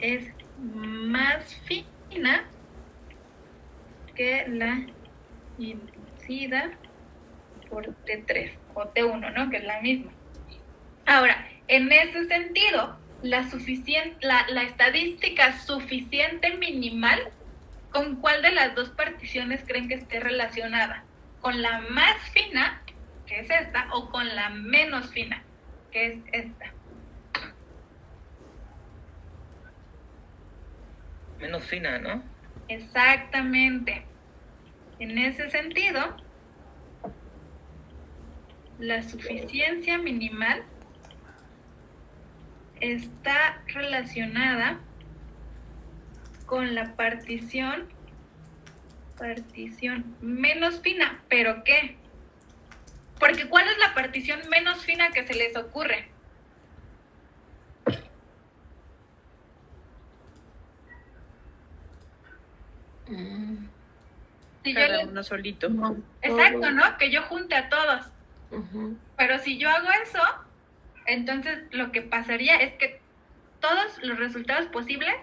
es más fina que la inducida por T3 o T1, ¿no? Que es la misma. Ahora, en ese sentido, la estadística suficiente minimal, ¿con cuál de las dos particiones creen que esté relacionada? ¿Con la más fina, que es esta, o con la menos fina, que es esta? Menos fina, ¿no? Exactamente. En ese sentido, la suficiencia minimal está relacionada con la partición menos fina. ¿Pero qué? Porque ¿cuál es la partición menos fina que se les ocurre? Si Cada uno solito. No, exacto, ¿no? Que yo junte a todos. Pero si yo hago eso, entonces lo que pasaría es que todos los resultados posibles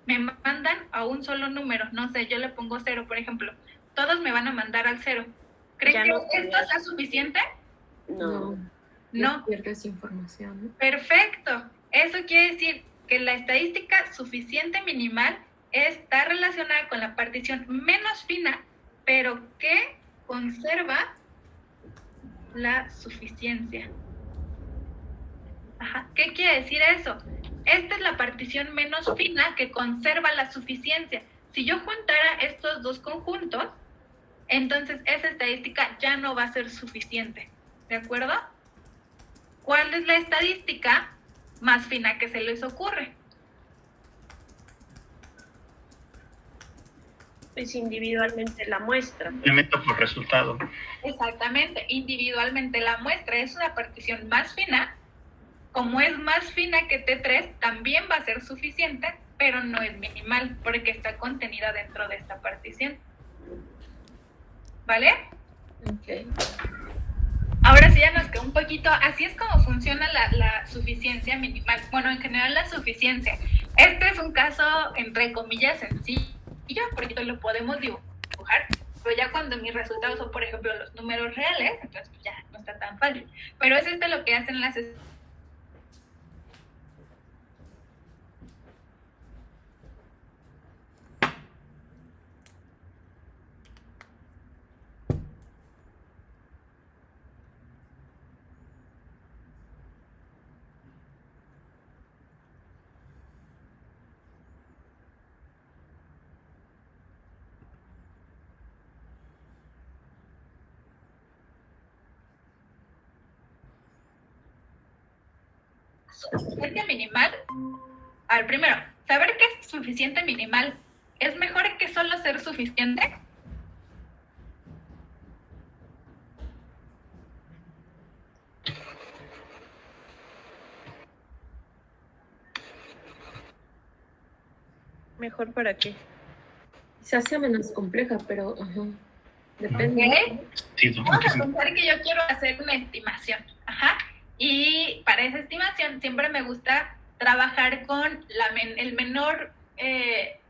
me mandan a un solo número. No sé, yo le pongo 0, por ejemplo. Todos me van a mandar al 0. ¿Creen que esto sea suficiente? No. No. Pierdes información. Perfecto. Eso quiere decir que la estadística suficiente minimal está relacionada con la partición menos fina, pero que conserva la suficiencia. Ajá. ¿Qué quiere decir eso? Esta es la partición menos fina que conserva la suficiencia. Si yo juntara estos dos conjuntos, entonces esa estadística ya no va a ser suficiente. ¿De acuerdo? ¿Cuál es la estadística más fina que se les ocurre? Pues individualmente la muestra. Elemento por resultado. Exactamente, individualmente la muestra es una partición más fina. Como es más fina que T3, también va a ser suficiente, pero no es minimal, porque está contenida dentro de esta partición. ¿Vale? Ok. Ahora sí ya nos quedó un poquito, así es como funciona la suficiencia minimal. Bueno, en general la suficiencia. Este es un caso, entre comillas, sencillo, porque lo podemos dibujar, pero ya cuando mis resultados son, por ejemplo, los números reales, entonces ya no está tan fácil. Pero es lo que hacen las suficiente minimal. A ver, primero, saber qué es suficiente minimal. ¿Es mejor que solo ser suficiente? ¿Mejor para qué? Se hace menos compleja, pero depende. ¿Okay? Sí, Vamos a pensar que yo quiero hacer una estimación. Ajá. Y para esa estimación siempre me gusta trabajar con el menor,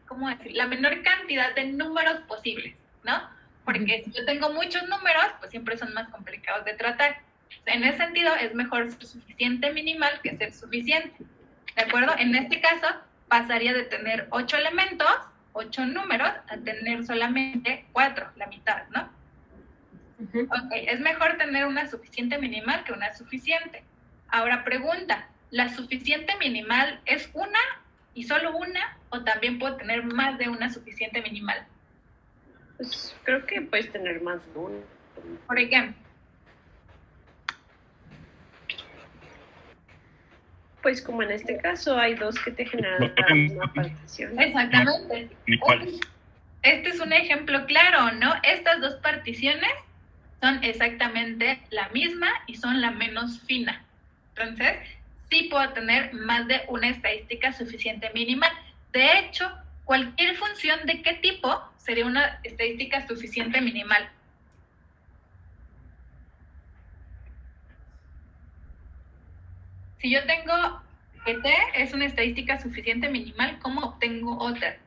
¿cómo decir? La menor cantidad de números posibles, ¿no? Porque si yo tengo muchos números, pues siempre son más complicados de tratar. En ese sentido, es mejor ser suficiente minimal que ser suficiente. ¿De acuerdo? En este caso, pasaría de tener 8 elementos, 8 números, a tener solamente 4, la mitad, ¿no? Ok, es mejor tener una suficiente minimal que una suficiente. Ahora pregunta, ¿la suficiente minimal es una y solo una o también puedo tener más de una suficiente minimal? Pues creo que puedes tener más de una. Por ejemplo. Pues como en este caso hay dos que te generan la misma partición. Exactamente. ¿Cuáles? Este es un ejemplo claro, ¿no? Estas dos particiones son exactamente la misma y son la menos fina. Entonces, sí puedo tener más de una estadística suficiente minimal. De hecho, cualquier función de qué tipo sería una estadística suficiente minimal. Si yo tengo que T es una estadística suficiente minimal, ¿cómo obtengo otra?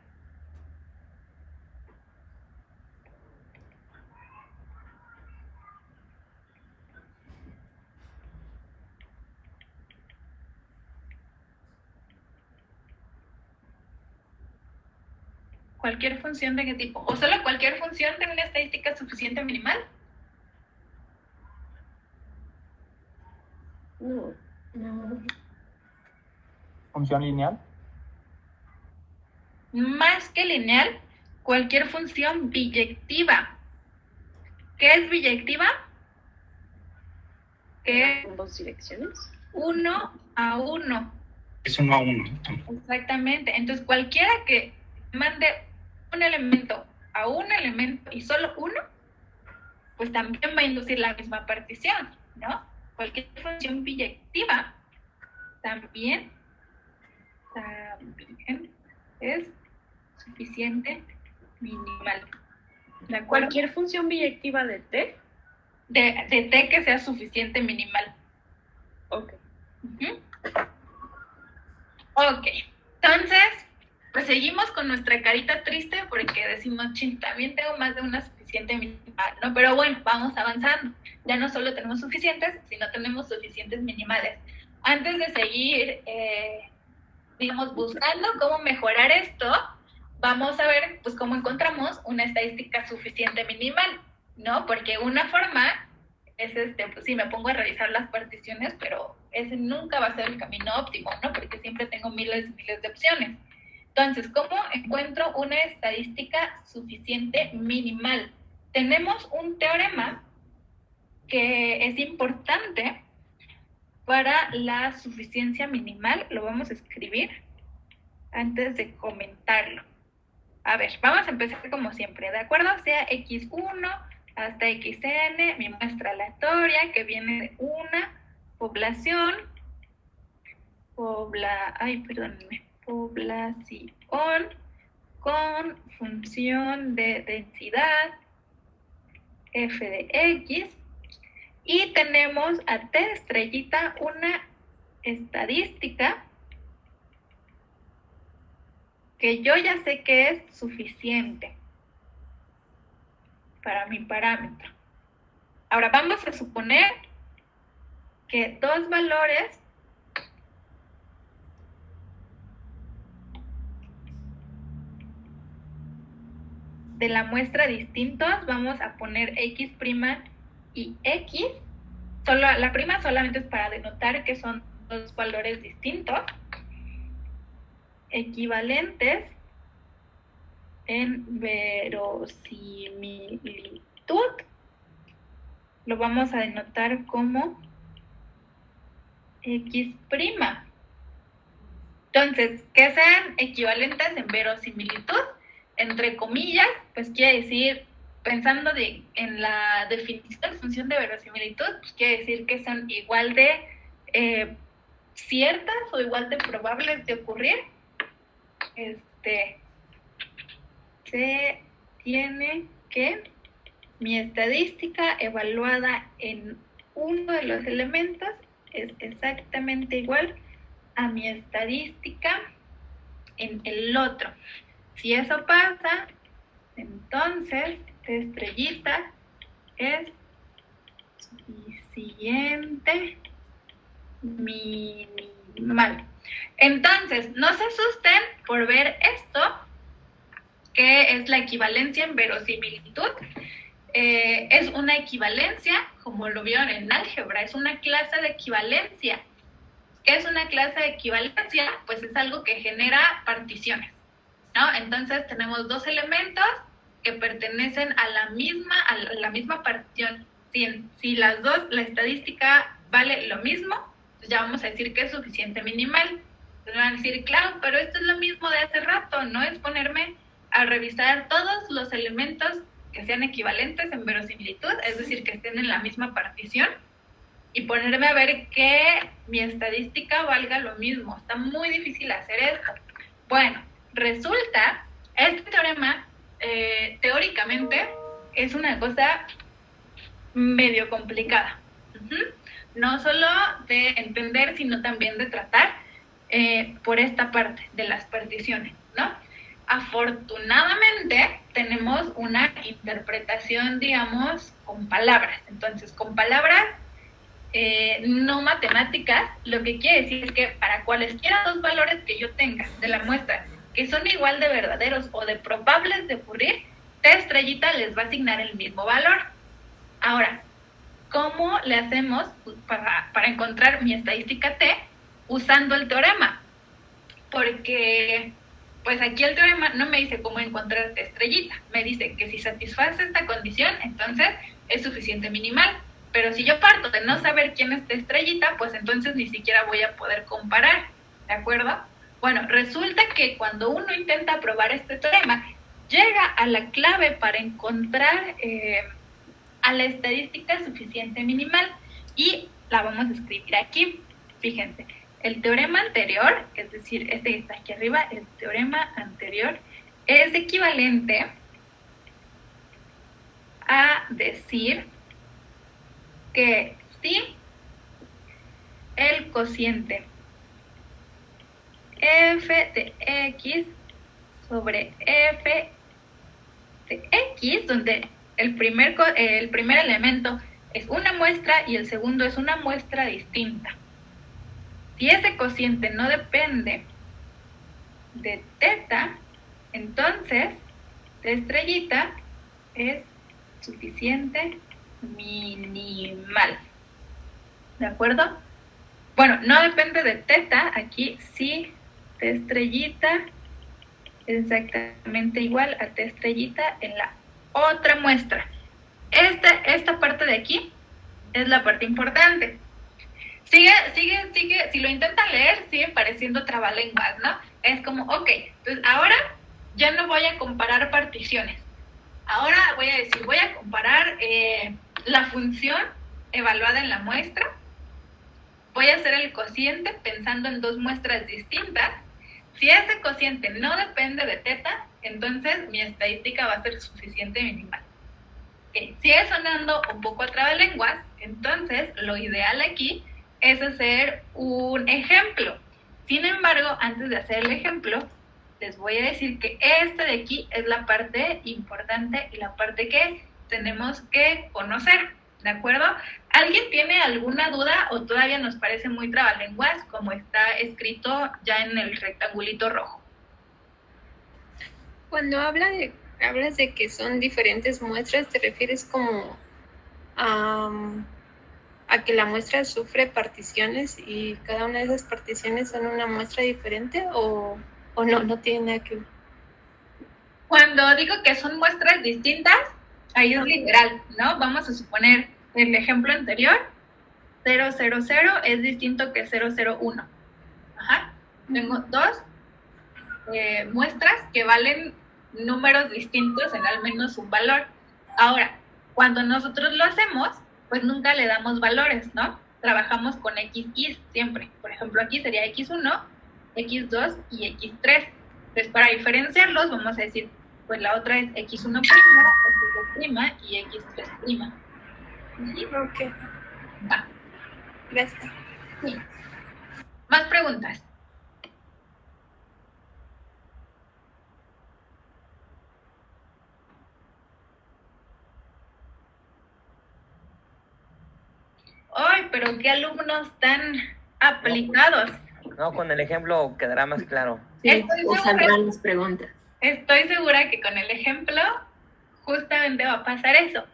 ¿Cualquier función de qué tipo? ¿O solo cualquier función de una estadística suficiente minimal? No. No. ¿Función lineal? Más que lineal, cualquier función biyectiva. ¿Qué es biyectiva? Que es ¿En dos direcciones? 1 a 1. Es 1 a 1. Exactamente. Entonces, cualquiera que mande un elemento a un elemento y solo uno, pues también va a inducir la misma partición, ¿no? Cualquier función biyectiva también es suficiente minimal. ¿De acuerdo? Cualquier función biyectiva de T. De T que sea suficiente minimal. Ok. Uh-huh. Ok, entonces, pues seguimos con nuestra carita triste porque decimos, ching, también tengo más de una suficiente minimal, ¿no? Pero bueno, vamos avanzando. Ya no solo tenemos suficientes, sino tenemos suficientes minimales. Antes de seguir, digamos, buscando cómo mejorar esto, vamos a ver, pues, cómo encontramos una estadística suficiente minimal, ¿no? Porque una forma es, pues sí, me pongo a revisar las particiones, pero ese nunca va a ser el camino óptimo, ¿no? Porque siempre tengo miles y miles de opciones. Entonces, ¿cómo encuentro una estadística suficiente minimal? Tenemos un teorema que es importante para la suficiencia minimal. Lo vamos a escribir antes de comentarlo. A ver, vamos a empezar como siempre, ¿de acuerdo? Sea x1 hasta xn, mi muestra aleatoria que viene de una población, población con función de densidad f de x, y tenemos a t estrellita una estadística que yo ya sé que es suficiente para mi parámetro. Ahora vamos a suponer que dos valores de la muestra distintos, vamos a poner x' y x. La prima solamente es para denotar que son dos valores distintos, equivalentes en verosimilitud. Lo vamos a denotar como x'. Entonces, que sean equivalentes en verosimilitud, entre comillas, pues quiere decir, pensando en la definición de función de verosimilitud, pues quiere decir que son igual de ciertas o igual de probables de ocurrir. Se tiene que mi estadística evaluada en uno de los elementos es exactamente igual a mi estadística en el otro. Si eso pasa, entonces estrellita es suficiente minimal. Entonces, no se asusten por ver esto, que es la equivalencia en verosimilitud. Es una equivalencia, como lo vieron en álgebra, es una clase de equivalencia. ¿Qué es una clase de equivalencia? Pues es algo que genera particiones, ¿no? Entonces tenemos dos elementos que pertenecen a la misma partición. Si las dos, la estadística vale lo mismo, pues ya vamos a decir que es suficiente minimal. Entonces van a decir, claro, pero esto es lo mismo de hace rato, ¿no? Es ponerme a revisar todos los elementos que sean equivalentes en verosimilitud, es decir, que estén en la misma partición, y ponerme a ver que mi estadística valga lo mismo. Está muy difícil hacer esto. Bueno, resulta, este teorema, teóricamente, es una cosa medio complicada. No solo de entender, sino también de tratar. por esta parte de las particiones, ¿no? Afortunadamente tenemos una interpretación, digamos, con palabras. Entonces, con palabras no matemáticas, lo que quiere decir es que para cualesquiera dos valores que yo tenga de la muestra que son igual de verdaderos o de probables de ocurrir, T estrellita les va a asignar el mismo valor. Ahora, ¿cómo le hacemos para encontrar mi estadística T usando el teorema? Porque pues aquí el teorema no me dice cómo encontrar T estrellita, me dice que si satisface esta condición, entonces es suficiente minimal. Pero si yo parto de no saber quién es T estrellita, pues entonces ni siquiera voy a poder comparar, ¿de acuerdo? Bueno, resulta que cuando uno intenta probar este teorema, llega a la clave para encontrar a la estadística suficiente minimal y la vamos a escribir aquí. Fíjense, el teorema anterior, es decir, este que está aquí arriba, el teorema anterior es equivalente a decir que si el cociente f de x sobre f de x, donde el primer elemento es una muestra y el segundo es una muestra distinta. Si ese cociente no depende de teta, entonces T estrellita es suficiente minimal. ¿De acuerdo? Bueno, no depende de teta, aquí sí T estrellita es exactamente igual a T estrellita en la otra muestra. Esta parte de aquí es la parte importante. Sigue, si lo intentan leer, sigue pareciendo trabalenguas, ¿no? Es como, ok, entonces ahora ya no voy a comparar particiones. Ahora voy a comparar la función evaluada en la muestra. Voy a hacer el cociente pensando en dos muestras distintas. Si ese cociente no depende de teta, entonces mi estadística va a ser suficiente minimal. Okay. Sigue sonando un poco a trabalenguas, entonces lo ideal aquí es hacer un ejemplo. Sin embargo, antes de hacer el ejemplo, les voy a decir que esta de aquí es la parte importante y la parte que tenemos que conocer, ¿de acuerdo? ¿Alguien tiene alguna duda o todavía nos parece muy trabalenguas como está escrito ya en el rectangulito rojo? Cuando hablas de que son diferentes muestras, ¿te refieres como a que la muestra sufre particiones y cada una de esas particiones son una muestra diferente o no tiene nada que ver? Cuando digo que son muestras distintas, ahí es literal, ¿no? Vamos a suponer el ejemplo anterior, 000 es distinto que 001. Ajá. Tengo dos muestras que valen números distintos en al menos un valor. Ahora, cuando nosotros lo hacemos, pues nunca le damos valores, ¿no? Trabajamos con XY siempre. Por ejemplo, aquí sería X1, X2 y X3. Entonces, para diferenciarlos, vamos a decir, pues la otra es X1', X2' y X3'. ¿Sí? Ok. Va. Gracias. Sí. ¿Más preguntas? ¡Ay, pero qué alumnos tan aplicados! No, con el ejemplo quedará más claro. Sí, o saldrán las preguntas. Estoy segura que con el ejemplo justamente va a pasar eso.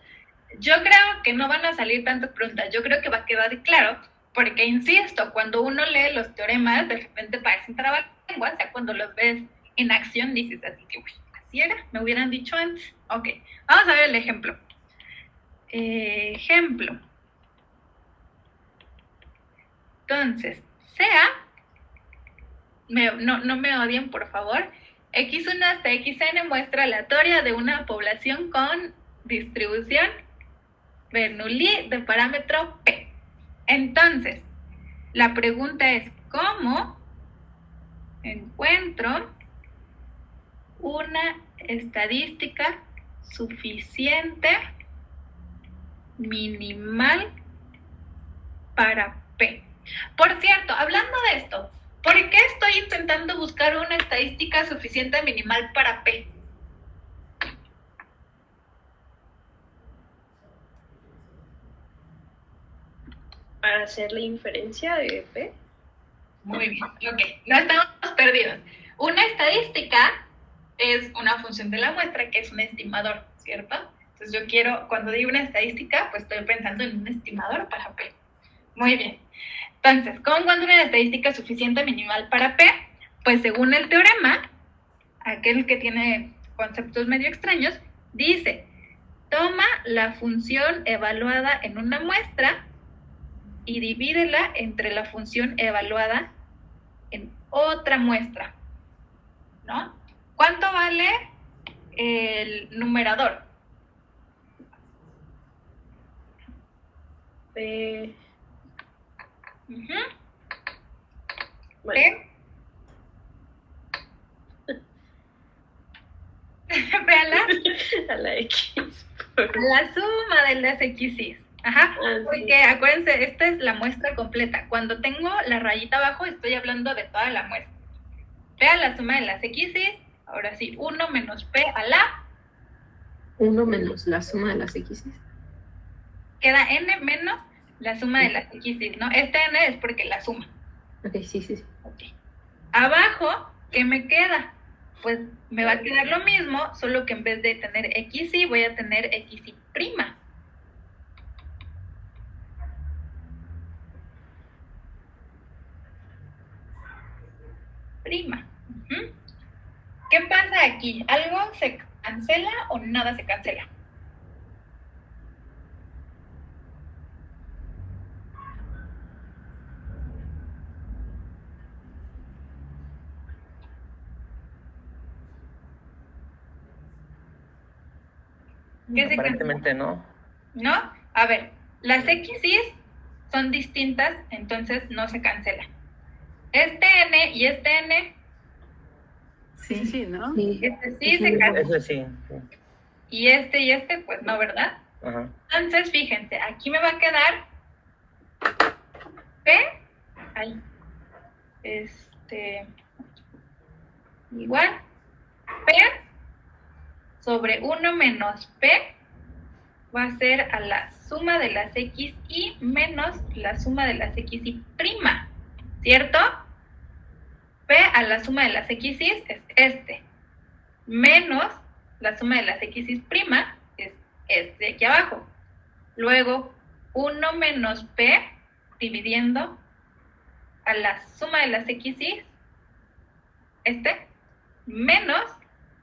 Yo creo que no van a salir tantas preguntas, yo creo que va a quedar claro, porque insisto, cuando uno lee los teoremas, de repente parecen trabalenguas, ya cuando los ves en acción dices así que, uy, así era, me hubieran dicho antes. Ok, vamos a ver el ejemplo. Ejemplo. Entonces, sea, no me odien por favor, X1 hasta Xn muestra aleatoria de una población con distribución Bernoulli de parámetro P. Entonces, la pregunta es, ¿cómo encuentro una estadística suficiente minimal para P? Por cierto, hablando de esto, ¿Por qué estoy intentando buscar una estadística suficiente minimal para P? Para hacer la inferencia de P. Muy bien, ok, no estamos perdidos. Una estadística es una función de la muestra que es un estimador, ¿cierto? Entonces yo quiero, cuando digo una estadística, pues estoy pensando en un estimador para P. Muy bien. Entonces, ¿cómo encuentro una estadística suficiente minimal para P? Pues según el teorema, aquel que tiene conceptos medio extraños, dice, toma la función evaluada en una muestra y divídela entre la función evaluada en otra muestra, ¿no? ¿Cuánto vale el numerador? P. Ujú. Bueno, Véala, a la X. la suma de las x's. Ajá, Ah, sí. porque acuérdense, esta es la muestra completa. Cuando tengo la rayita abajo, estoy hablando de toda la muestra. Vea la suma de las x's, ahora sí, 1 menos p a la, 1 menos la suma de las x. queda n menos la suma de las x's, ¿no? Este n es porque la suma. Ok, sí, sí, sí. Ok. Abajo, ¿qué me queda? Pues me va a quedar lo mismo, solo que en vez de tener xy, voy a tener xy prima. Prima. Ujú. ¿Qué pasa aquí? ¿Algo se cancela o nada se cancela? ¿Qué se Aparentemente no. ¿No? A ver, las x's son distintas, entonces no se cancelan. Este n y este n, Sí, sí, ¿no? Sí. este sí se cancela. Eso sí. Sí. Y este, pues no, ¿verdad? Ajá. Entonces, fíjense, aquí me va a quedar P, ahí, igual, P sobre 1 menos P va a ser a la suma de las x y menos la suma de las x y prima, ¿cierto? P a la suma de las x es este, menos la suma de las x y prima es este de aquí abajo. Luego, 1 menos P dividiendo a la suma de las x y, menos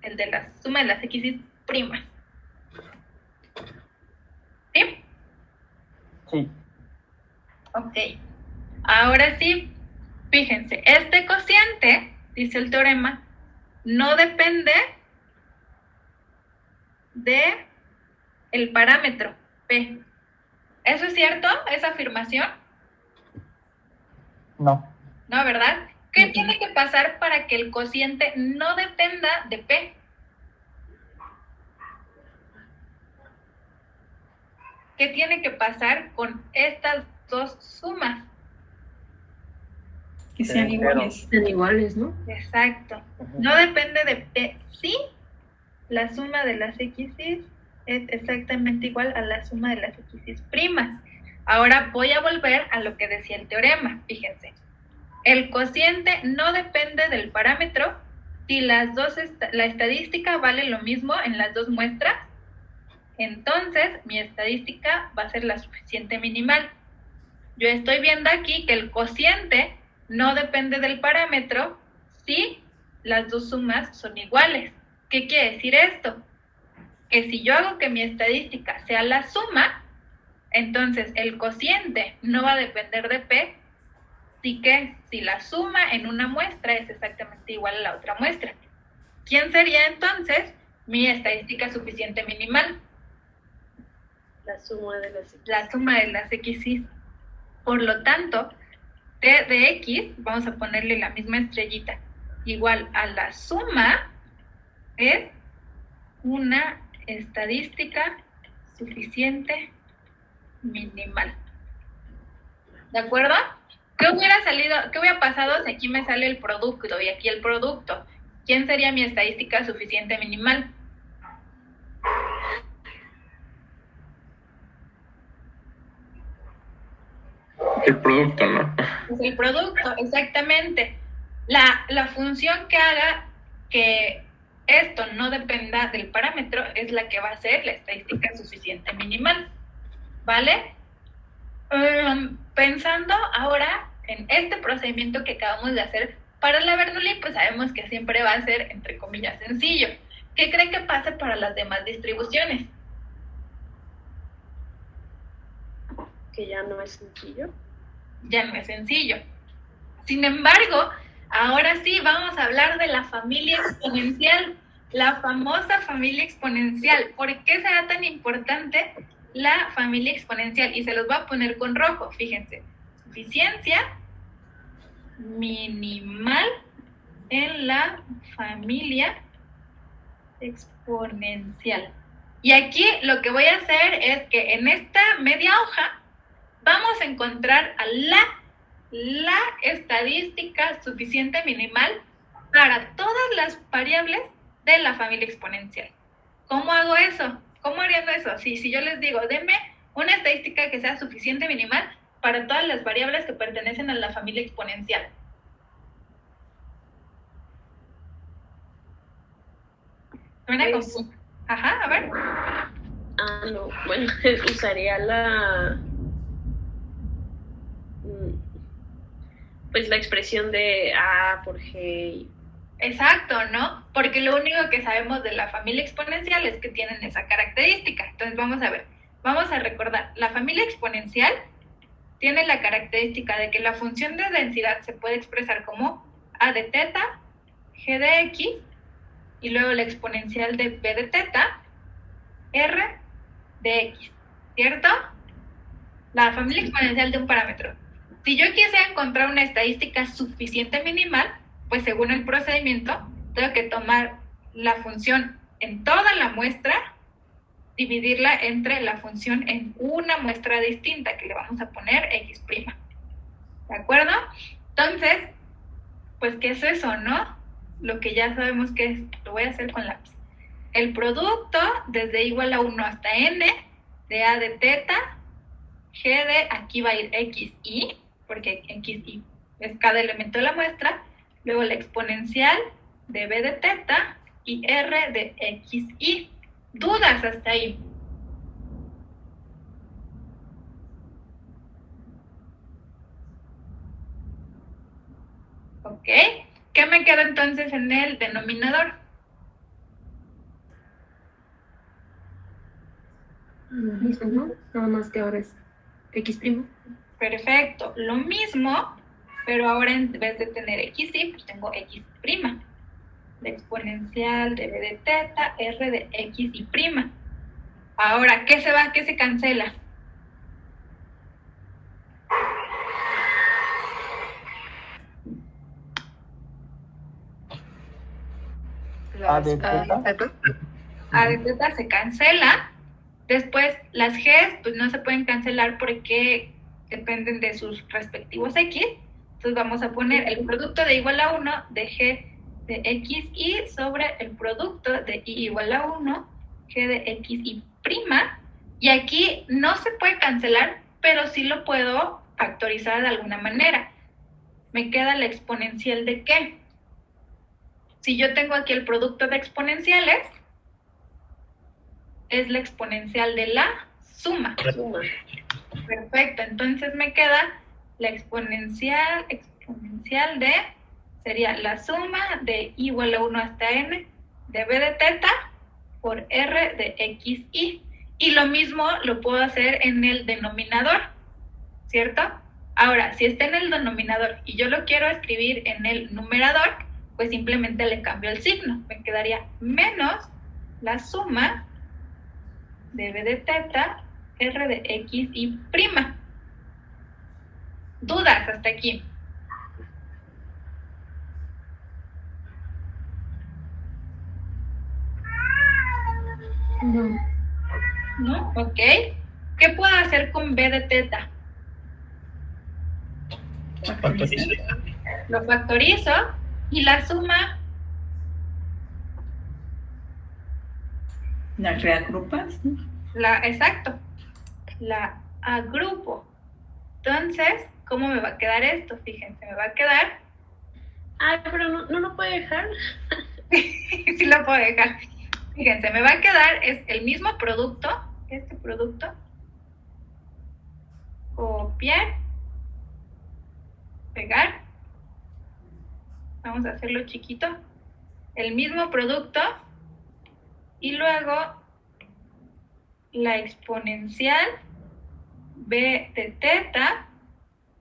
el de la suma de las x y primas. ¿Sí? Sí. Ok. Ahora sí, fíjense, este cociente, dice el teorema, no depende de el parámetro P. ¿Eso es cierto? ¿Esa afirmación? No. No, ¿verdad? ¿Qué tiene que pasar para que el cociente no dependa de P? ¿Qué tiene que pasar con estas dos sumas? Que sean Pero- iguales. Están iguales, ¿no? Exacto. Ujú. No depende de P. Sí, la suma de las x es exactamente igual a la suma de las x primas. Ahora voy a volver a lo que decía el teorema. Fíjense. El cociente no depende del parámetro si las dos la estadística vale lo mismo en las dos muestras. Entonces, mi estadística va a ser la suficiente minimal. Yo estoy viendo aquí que el cociente no depende del parámetro si las dos sumas son iguales. ¿Qué quiere decir esto? Que si yo hago que mi estadística sea la suma, entonces el cociente no va a depender de P, así que si la suma en una muestra es exactamente igual a la otra muestra. ¿Quién sería entonces mi estadística suficiente minimal? La suma de las X. La suma de las x's. Por lo tanto, t de x, vamos a ponerle la misma estrellita, igual a la suma, es una estadística suficiente minimal. ¿De acuerdo? ¿Qué hubiera salido, qué hubiera pasado si aquí me sale el producto y aquí el producto? ¿Quién sería mi estadística suficiente minimal? El producto, ¿no? Es el producto, exactamente. La función que haga que esto no dependa del parámetro es la que va a ser la estadística suficiente minimal, ¿vale? Pensando ahora en este procedimiento que acabamos de hacer para la Bernoulli, pues sabemos que siempre va a ser, entre comillas, sencillo. ¿Qué creen que pase para las demás distribuciones? Que ya no es sencillo. Ya no es sencillo. Sin embargo, ahora sí vamos a hablar de la familia exponencial, la famosa familia exponencial. ¿Por qué será tan importante la familia exponencial? Y se los voy a poner con rojo, fíjense. Suficiencia minimal en la familia exponencial. Y aquí lo que voy a hacer es que en esta media hoja vamos a encontrar a la estadística suficiente minimal para todas las variables de la familia exponencial. ¿Cómo hago eso? ¿Cómo harían eso? Si yo les digo, denme una estadística que sea suficiente minimal para todas las variables que pertenecen a la familia exponencial. ¿Suena Pues, confuso? Ajá, a ver. No, bueno, usaría pues la expresión de A por G. Exacto, ¿no? Porque lo único que sabemos de la familia exponencial es que tienen esa característica. Entonces vamos a ver, vamos a recordar, la familia exponencial tiene la característica de que la función de densidad se puede expresar como A de teta, G de X, y luego la exponencial de B de teta, R de X, ¿cierto? La familia exponencial de un parámetro. Si yo quisiera encontrar una estadística suficiente minimal, pues según el procedimiento, tengo que tomar la función en toda la muestra, dividirla entre la función en una muestra distinta, que le vamos a poner X'. ¿De acuerdo? Entonces, pues, ¿qué es eso, no? Lo que ya sabemos que es, lo voy a hacer con lápiz. El producto desde igual a 1 hasta n, de A de teta, G de, aquí va a ir XY, porque XY es cada elemento de la muestra, luego la exponencial de B de teta y R de XY. ¿Dudas hasta ahí? ¿Ok? ¿Qué me queda entonces en el denominador? Lo mismo, ¿no? Nada más que ahora es X'. Perfecto, lo mismo, pero ahora en vez de tener XY, pues tengo X'. La exponencial de B de teta, R de XY'. Ahora, ¿qué se va? ¿Qué se cancela? A de teta. A de teta se cancela. Después, las G's, pues no se pueden cancelar porque dependen de sus respectivos X. Entonces vamos a poner el producto de igual a 1 de G de XY sobre el producto de Y igual a 1, G de XY'. Y aquí no se puede cancelar, pero sí lo puedo factorizar de alguna manera. Me queda la exponencial de ¿qué? Si yo tengo aquí el producto de exponenciales, es la exponencial de la suma. Perfecto, entonces me queda la exponencial de, sería la suma de y igual a 1 hasta n de b de teta por r de XY. Y lo mismo lo puedo hacer en el denominador, ¿cierto? Ahora, si está en el denominador y yo lo quiero escribir en el numerador, pues simplemente le cambio el signo. Me quedaría menos la suma de b de teta, r de XY'. ¿Dudas hasta aquí? No. ¿No? Ok. ¿Qué puedo hacer con b de teta? Lo factorizo y la suma ¿La reagrupas? exacto, la agrupo. Entonces, ¿cómo me va a quedar esto? Fíjense, me va a quedar... Ay, pero no lo puede dejar. Sí lo puedo dejar. Fíjense, me va a quedar, es el mismo producto, este producto, copiar, pegar, vamos a hacerlo chiquito, el mismo producto, y luego la exponencial b de teta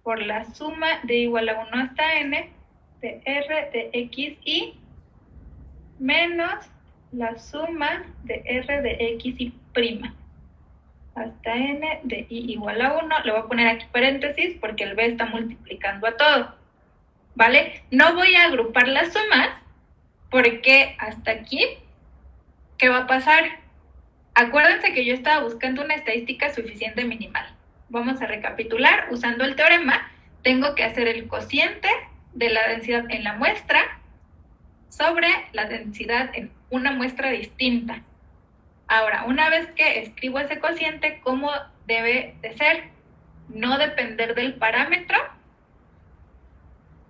por la suma de igual a 1 hasta n de r de x y menos la suma de r de x y prima hasta n de y igual a 1. Le voy a poner aquí paréntesis porque el b está multiplicando a todo, ¿vale? No voy a agrupar las sumas porque hasta aquí, ¿qué va a pasar? Acuérdense que yo estaba buscando una estadística suficiente minimal. Vamos a recapitular. Usando el teorema, tengo que hacer el cociente de la densidad en la muestra sobre la densidad en una muestra distinta. Ahora, una vez que escribo ese cociente, ¿cómo debe de ser? No depender del parámetro.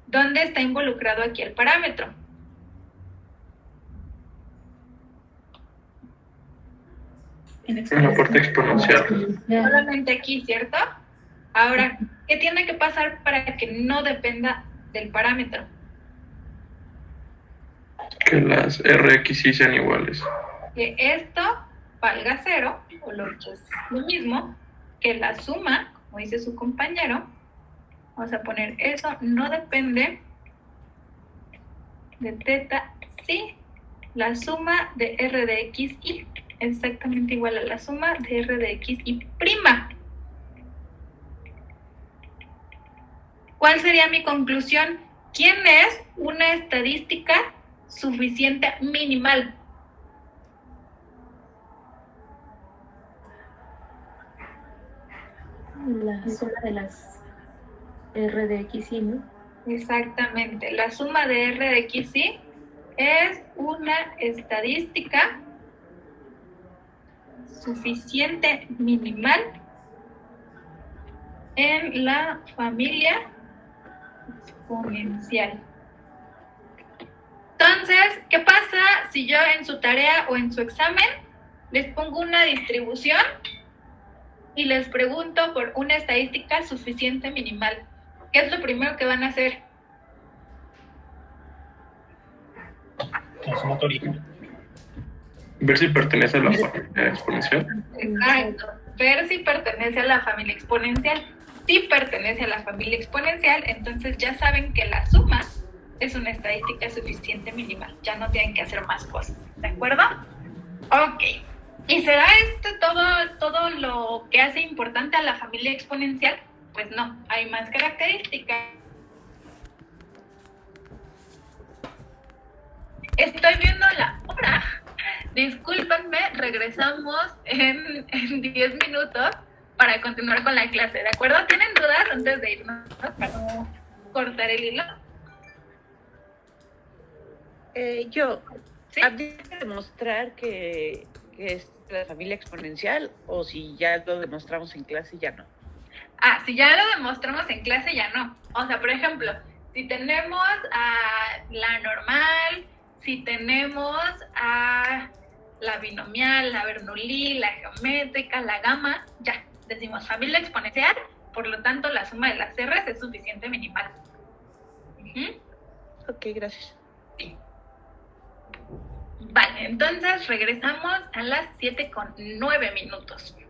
¿Dónde está involucrado aquí el parámetro? En la parte exponencial. Solamente aquí, ¿cierto? Ahora, ¿qué tiene que pasar para que no dependa del parámetro? Que las RXY sean iguales. Que esto valga 0, o lo que es lo mismo, que la suma, como dice su compañero, vamos a poner eso, no depende de teta si la suma de r de x y exactamente igual a la suma de r de x y prima. ¿Cuál sería mi conclusión? ¿Quién es una estadística suficiente minimal? La suma de las R de X y, ¿no? Exactamente. La suma de R de X y es una estadística suficiente minimal en la familia exponencial. Entonces, ¿qué pasa si yo en su tarea o en su examen les pongo una distribución y les pregunto por una estadística suficiente minimal? ¿Qué es lo primero que van a hacer? La sumatoria. Ver si pertenece a la familia exponencial. Exacto. Ver si pertenece a la familia exponencial. Si pertenece a la familia exponencial, entonces ya saben que la suma es una estadística suficiente minimal. Ya no tienen que hacer más cosas. ¿De acuerdo? Ok. ¿Y será esto todo lo que hace importante a la familia exponencial? Pues no, hay más características. Estoy viendo la hora. Discúlpenme, regresamos en 10 minutos para continuar con la clase, ¿de acuerdo? ¿Tienen dudas antes de irnos para no cortar el hilo? ¿Sí? ¿Habría que demostrar que es la familia exponencial o si ya lo demostramos en clase ya no? Si ya lo demostramos en clase ya no. O sea, por ejemplo, si tenemos a la normal, si tenemos a la binomial, la Bernoulli, la geométrica, la gamma, ya, decimos familia exponencial, por lo tanto la suma de las R's es suficiente minimal. Ok, gracias. Sí. Vale, entonces regresamos a las 7:09.